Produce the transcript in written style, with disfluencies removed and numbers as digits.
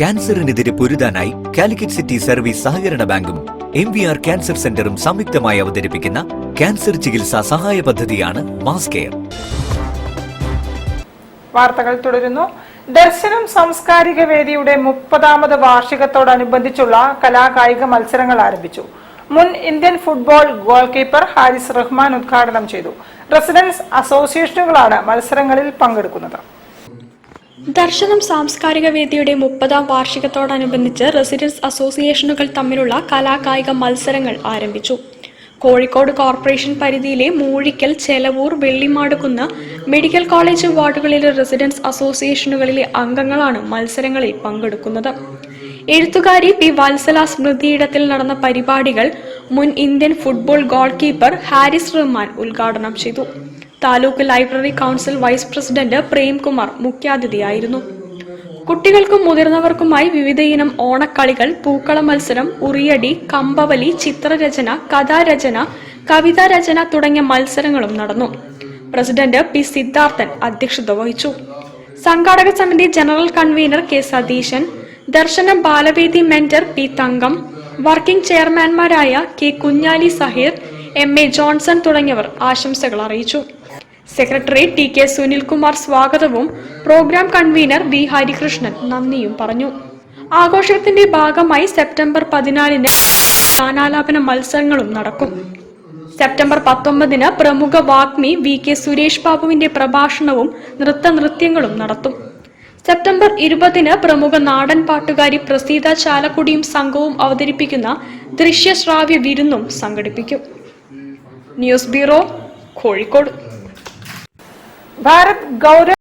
ക്യാൻസറിനെതിരെ പൊരുതാനായി Calicut city service സഹകരണ ബാങ്കും MVR cancer സെന്ററും സംയുക്തമായി അവതരിപ്പിക്കുന്ന ക്യാൻസർ ചികിത്സാ സഹായ പദ്ധതിയാണ് മാസ് കെയർ. വാർത്തകൾ തുടരുന്നു. ദർശനം സാംസ്കാരിക വേദിയുടെ 30ാമത് വാർഷികത്തോടനുബന്ധിച്ചുള്ള കലാകായിക മത്സരങ്ങൾ ആരംഭിച്ചു. മുൻ Indian football goal keeper Haris Rahman ഉദ്ഘാടനം ചെയ്തു. റെസിഡൻസ് അസോസിയേഷനുകളാണ് മത്സരങ്ങളിൽ പങ്കെടുക്കുന്നത്. ദർശനം സാംസ്കാരിക വേദിയുടെ 30ാം വാർഷികത്തോടനുബന്ധിച്ച് റെസിഡൻസ് അസോസിയേഷനുകൾ തമ്മിലുള്ള കലാകായിക മത്സരങ്ങൾ ആരംഭിച്ചു. കോഴിക്കോട് കോർപ്പറേഷൻ പരിധിയിലെ മൂഴിക്കൽ, ചെലവൂർ, വെള്ളിമാടുകുന്ന് മെഡിക്കൽ കോളേജ് വാർഡുകളിലെ റെസിഡൻസ് അസോസിയേഷനുകളിലെ അംഗങ്ങളാണ് മത്സരങ്ങളിൽ പങ്കെടുക്കുന്നത്. എഴുത്തുകാരി പി വത്സല സ്മൃതിയിടത്തിൽ നടന്ന പരിപാടികൾ മുൻ Indian football goal keeper Haris Rahman ഉദ്ഘാടനം ചെയ്തു. Taluk library council vice president Premkumar മുഖ്യാതിഥിയായിരുന്നു. കുട്ടികൾക്കും മുതിർന്നവർക്കുമായി വിവിധയിനം ഓണക്കളികൾ, പൂക്കള മത്സരം, ഉറിയടി, കമ്പവലി, ചിത്രരചന, കഥാരചന, കവിതാരചന തുടങ്ങിയ മത്സരങ്ങളും നടന്നു. പ്രസിഡന്റ് പി സിദ്ധാർത്ഥൻ അധ്യക്ഷത വഹിച്ചു. സംഘാടക സമിതി general convener K Satheesan, Darshanam Balavedi mentor P Thankam, working ചെയർമാൻമാരായ K Kunhali Saheer, MA Johnson തുടങ്ങിയവർ ആശംസകൾ അറിയിച്ചു. സെക്രട്ടറി ടി കെ സുനിൽകുമാർ സ്വാഗതവും പ്രോഗ്രാം കൺവീനർ വി ഹരികൃഷ്ണൻ നന്ദിയും പറഞ്ഞു. ആഘോഷത്തിന്റെ ഭാഗമായി സെപ്റ്റംബർ 14-ന് ഗാനാലാപന മത്സരങ്ങളും നടക്കും. സെപ്റ്റംബർ 19-ന് പ്രമുഖ വാഗ്മി VK സുരേഷ് ബാബുവിന്റെ പ്രഭാഷണവും നൃത്യങ്ങളും നടത്തും. സെപ്റ്റംബർ 20-ന് പ്രമുഖ നാടൻ പാട്ടുകാരി പ്രസീത ചാലക്കുടിയും സംഘവും അവതരിപ്പിക്കുന്ന ദൃശ്യശ്രാവ്യ വിരുന്നും സംഘടിപ്പിക്കും. News bureau, Kozhikode. ഭാരത് ഗൗരവ്